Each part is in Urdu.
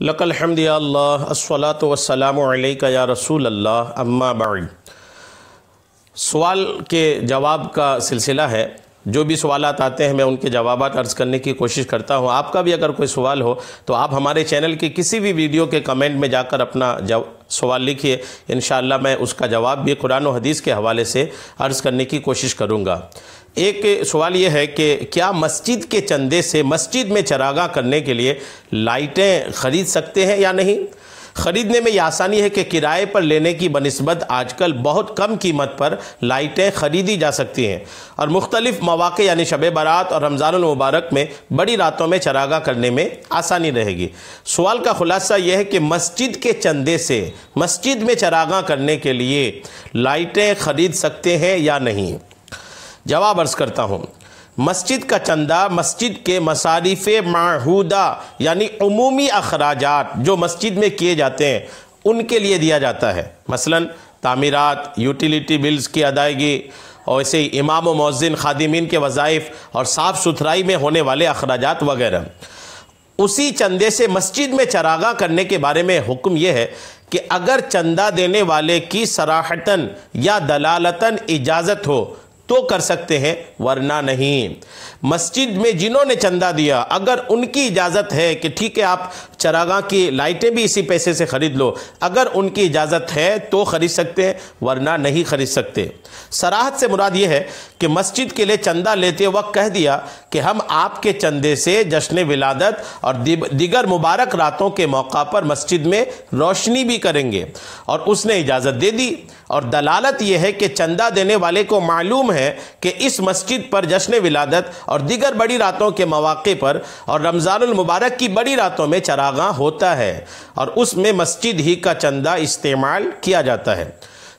لک الحمد یا اللہ الصلاۃ والسلام علیک یا رسول اللہ اما بعد۔ سوال کے جواب کا سلسلہ ہے۔ جو بھی سوالات آتے ہیں میں ان کے جوابات عرض کرنے کی کوشش کرتا ہوں۔ آپ کا بھی اگر کوئی سوال ہو تو آپ ہمارے چینل کی کسی بھی ویڈیو کے کمنٹ میں جا کر اپنا سوال لکھیے، انشاءاللہ میں اس کا جواب بھی قرآن و حدیث کے حوالے سے عرض کرنے کی کوشش کروں گا۔ ایک سوال یہ ہے کہ کیا مسجد کے چندے سے مسجد میں چراغاں کرنے کے لیے لائٹیں خرید سکتے ہیں یا نہیں؟ خریدنے میں یہ آسانی ہے کہ کرائے پر لینے کی بنسبت آج کل بہت کم قیمت پر لائٹیں خریدی جا سکتی ہیں، اور مختلف مواقع یعنی شب برات اور رمضان المبارک میں بڑی راتوں میں چراغاں کرنے میں آسانی رہے گی۔ سوال کا خلاصہ یہ ہے کہ مسجد کے چندے سے مسجد میں چراغاں کرنے کے لیے لائٹیں خرید سکتے ہیں یا نہیں؟ جواب عرض کرتا ہوں۔ مسجد کا چندہ مسجد کے مصارف معہودہ یعنی عمومی اخراجات جو مسجد میں کیے جاتے ہیں ان کے لیے دیا جاتا ہے، مثلا تعمیرات، یوٹیلیٹی بلز کی ادائیگی، اور ایسے ہی امام و مؤذن، خادمین کے وظائف اور صاف ستھرائی میں ہونے والے اخراجات وغیرہ۔ اسی چندے سے مسجد میں چراغاں کرنے کے بارے میں حکم یہ ہے کہ اگر چندہ دینے والے کی صراحتاً یا دلالتاً اجازت ہو تو کر سکتے ہیں، ورنہ نہیں۔ مسجد میں جنہوں نے چندہ دیا اگر ان کی اجازت ہے کہ ٹھیک ہے آپ چراغاں کی لائٹیں بھی اسی پیسے سے خرید لو، اگر ان کی اجازت ہے تو خرید سکتے ہیں، ورنہ نہیں خرید سکتے۔ صراحت سے مراد یہ ہے کہ مسجد کے لیے چندہ لیتے وقت کہہ دیا کہ ہم آپ کے چندے سے جشن ولادت اور دیگر مبارک راتوں کے موقع پر مسجد میں روشنی بھی کریں گے، اور اس نے اجازت دے دی، اور دلالت یہ ہے کہ چندہ دینے والے کو معلوم ہے کہ اس مسجد پر جشن ولادت اور دیگر بڑی راتوں کے مواقع پر اور رمضان المبارک کی بڑی راتوں میں چراغاں ہوتا ہے، اور اس میں مسجد ہی کا چندہ استعمال کیا جاتا ہے۔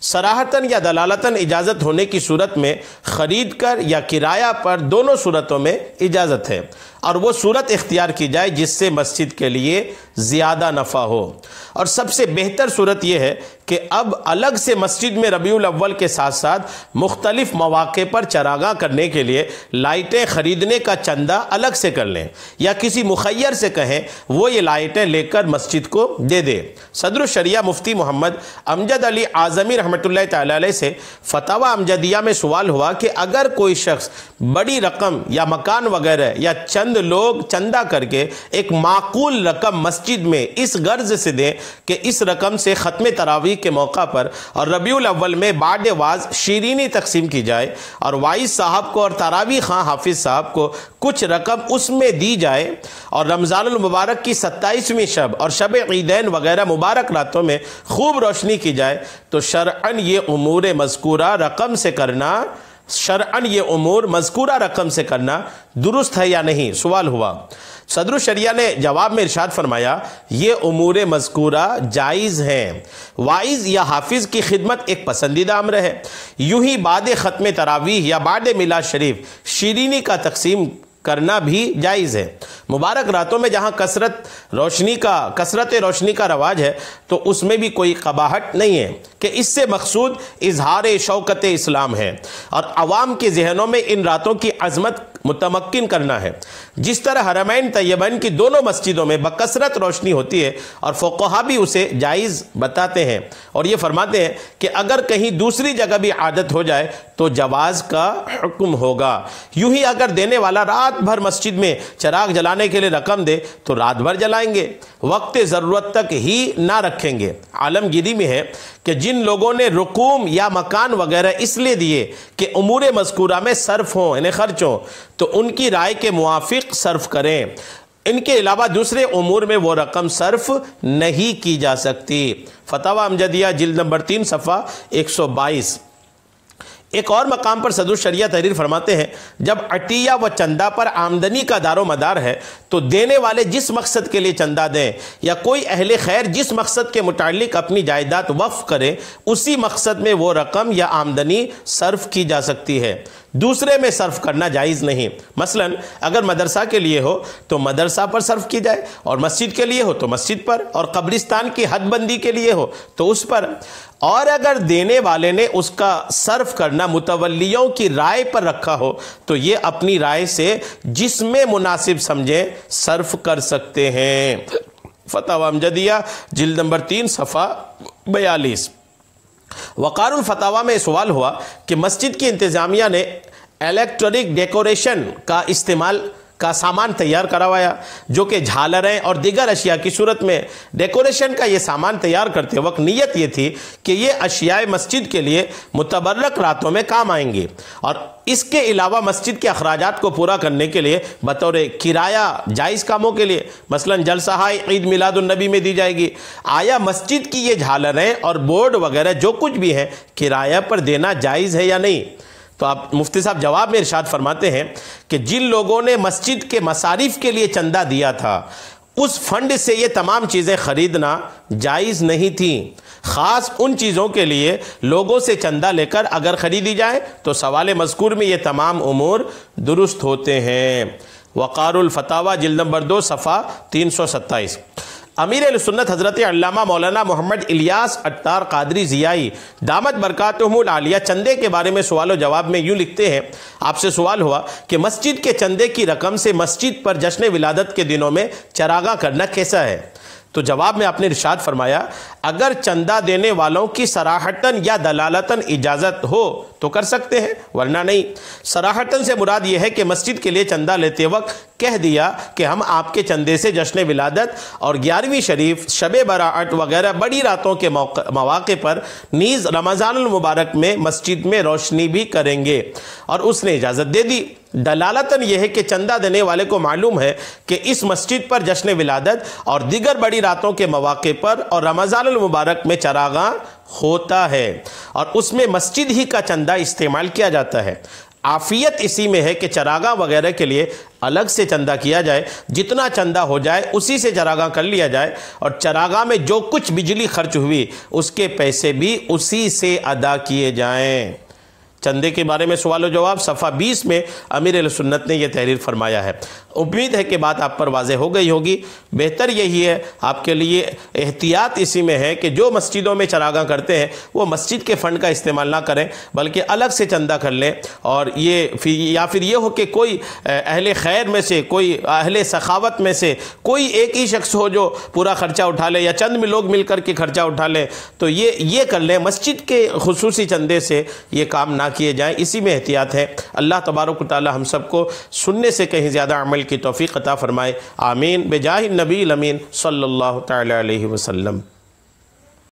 صراحتاً یا دلالتاً اجازت ہونے کی صورت میں خرید کر یا کرایہ پر دونوں صورتوں میں اجازت ہے، اور وہ صورت اختیار کی جائے جس سے مسجد کے لیے زیادہ نفع ہو۔ اور سب سے بہتر صورت یہ ہے کہ اب الگ سے مسجد میں ربیع الاول کے ساتھ ساتھ مختلف مواقع پر چراغاں کرنے کے لیے لائٹیں خریدنے کا چندہ الگ سے کر لیں، یا کسی مخیر سے کہیں وہ یہ لائٹیں لے کر مسجد کو دے دے۔ صدر الشریعہ مفتی محمد امجد علی اعظمی رحمۃ اللہ تعالی علیہ سے فتاوی امجدیہ میں سوال ہوا کہ اگر کوئی شخص بڑی رقم یا مکان وغیرہ یا چند لوگ چندہ کر کے ایک معقول رقم مسجد میں اس غرض سے دیں کہ اس رقم سے ختم تراویح کے موقع پر اور ربیع الاول میں بعد واز شیرینی تقسیم کی جائے، اور وائز صاحب کو اور تراویح خاں حافظ صاحب کو کچھ رقم اس میں دی جائے، اور رمضان المبارک کی 27ویں شب اور شب عیدین وغیرہ مبارک راتوں میں خوب روشنی کی جائے، تو شرعاً یہ امور مذکورہ رقم سے کرنا درست ہے یا نہیں؟ سوال ہوا۔ صدر الشریعہ نے جواب میں ارشاد فرمایا یہ امور مذکورہ جائز ہیں۔ وائز یا حافظ کی خدمت ایک پسندیدہ امر ہے۔ یوں ہی بعد ختم تراویح یا بعد میلاد شریف شیرینی کا تقسیم کرنا بھی جائز ہے۔ مبارک راتوں میں جہاں کثرت روشنی کا رواج ہے تو اس میں بھی کوئی قباحت نہیں ہے کہ اس سے مقصود اظہار شوکت اسلام ہے، اور عوام کے ذہنوں میں ان راتوں کی عظمت متمکن کرنا ہے۔ جس طرح حرمین طیبین کی دونوں مسجدوں میں بکثرت روشنی ہوتی ہے، اور فقہا بھی اسے جائز بتاتے ہیں، اور یہ فرماتے ہیں کہ اگر کہیں دوسری جگہ بھی عادت ہو جائے تو جواز کا حکم ہوگا۔ یوں ہی اگر دینے والا رات بھر مسجد میں چراغ جلانے کے لیے رقم دے تو رات بھر جلائیں گے، وقت ضرورت تک ہی نہ رکھیں گے۔ عالمگیری میں ہے کہ جن لوگوں نے رقوم یا مکان وغیرہ اس لیے دیے کہ امور مذکورہ میں صرف ہوں یعنی خرچ ہوں، تو ان کی رائے کے موافق صرف کریں۔ ان کے علاوہ دوسرے امور میں وہ رقم صرف نہیں کی جا سکتی۔ فتاوی امجدیہ جلد نمبر 3 صفحہ 122۔ ایک اور مقام پر صدر الشریعہ تحریر فرماتے ہیں جب عطیہ و چندہ پر آمدنی کا دار و مدار ہے تو دینے والے جس مقصد کے لیے چندہ دیں یا کوئی اہل خیر جس مقصد کے متعلق اپنی جائیداد وقف کرے اسی مقصد میں وہ رقم یا آمدنی صرف کی جا سکتی ہے، دوسرے میں صرف کرنا جائز نہیں۔ مثلا اگر مدرسہ کے لیے ہو تو مدرسہ پر صرف کی جائے، اور مسجد کے لیے ہو تو مسجد پر، اور قبرستان کی حد بندی کے لیے ہو تو اس پر، اور اگر دینے والے نے اس کا صرف کرنا متولیوں کی رائے پر رکھا ہو تو یہ اپنی رائے سے جس میں مناسب سمجھیں صرف کر سکتے ہیں۔ فتاوی امجدیہ جلد نمبر 3 صفحہ 42۔ وقار الفتاوی میں سوال ہوا کہ مسجد کی انتظامیہ نے الیکٹرک ڈیکوریشن کا استعمال کا سامان تیار کروایا، جو کہ جھالریں اور دیگر اشیاء کی صورت میں ڈیکوریشن کا یہ سامان تیار کرتے وقت نیت یہ تھی کہ یہ اشیاء مسجد کے لیے متبرک راتوں میں کام آئیں گی، اور اس کے علاوہ مسجد کے اخراجات کو پورا کرنے کے لیے بطور کرایہ جائز کاموں کے لیے مثلا جلسہ عید میلاد النبی میں دی جائے گی۔ آیا مسجد کی یہ جھالریں اور بورڈ وغیرہ جو کچھ بھی ہیں کرایہ پر دینا جائز ہے یا نہیں؟ تو آپ مفتی صاحب جواب میں ارشاد فرماتے ہیں کہ جن لوگوں نے مسجد کے مصارف کے لیے چندہ دیا تھا اس فنڈ سے یہ تمام چیزیں خریدنا جائز نہیں تھی۔ خاص ان چیزوں کے لیے لوگوں سے چندہ لے کر اگر خریدی جائے تو سوال مذکور میں یہ تمام امور درست ہوتے ہیں۔ وقار الفتاوی جلد نمبر 2 صفحہ 327۔ امیر اہل سنت حضرت علامہ مولانا محمد الیاس عطار قادری ضیائی دامت برکاتہم العالیہ چندے کے بارے میں سوال و جواب میں یوں لکھتے ہیں، آپ سے سوال ہوا کہ مسجد کے چندے کی رقم سے مسجد پر جشن ولادت کے دنوں میں چراغاں کرنا کیسا ہے؟ تو جواب میں آپ نے ارشاد فرمایا اگر چندہ دینے والوں کی صراحتاً یا دلالتاً اجازت ہو تو کر سکتے ہیں، ورنہ نہیں۔ صراحتاً سے مراد یہ ہے کہ مسجد کے لیے چندہ لیتے وقت کہہ دیا کہ ہم آپ کے چندے سے جشن ولادت اور 11ویں شریف، شب براعت وغیرہ بڑی راتوں کے مواقع پر نیز رمضان المبارک میں مسجد میں روشنی بھی کریں گے، اور اس نے اجازت دے دی۔ دلالتاً یہ ہے کہ چندہ دینے والے کو معلوم ہے کہ اس مسجد پر جشن ولادت اور دیگر بڑی راتوں کے مواقع پر اور رمضان المبارک میں چراغاں ہوتا ہے اور اس میں مسجد ہی کا چندہ استعمال کیا جاتا ہے۔ عافیت اسی میں ہے کہ چراغاں وغیرہ کے لیے الگ سے چندہ کیا جائے، جتنا چندہ ہو جائے اسی سے چراغاں کر لیا جائے، اور چراغاں میں جو کچھ بجلی خرچ ہوئی اس کے پیسے بھی اسی سے ادا کیے جائیں۔ چندے کے بارے میں سوال و جواب صفحہ 20 میں امیر اہل سنت نے یہ تحریر فرمایا ہے۔ امید ہے کہ بات آپ پر واضح ہو گئی ہوگی۔ بہتر یہی ہے، آپ کے لیے احتیاط اسی میں ہے کہ جو مسجدوں میں چراغاں کرتے ہیں وہ مسجد کے فنڈ کا استعمال نہ کریں بلکہ الگ سے چندہ کر لیں، اور یا پھر یہ ہو کہ کوئی اہل خیر میں سے، کوئی اہل سخاوت میں سے کوئی ایک ہی شخص ہو جو پورا خرچہ اٹھا لے، یا چند لوگ مل کر کے خرچہ اٹھا لیں، تو یہ کر لیں۔ مسجد کے خصوصی چندے سے یہ کام نہ کیے جائیں، اسی میں احتیاط ہے۔ اللہ تبارک و تعالی ہم سب کو سننے سے کہیں زیادہ عمل کی توفیق عطا فرمائے، آمین، بجاہ النبی الامین صلی اللہ تعالی علیہ وسلم۔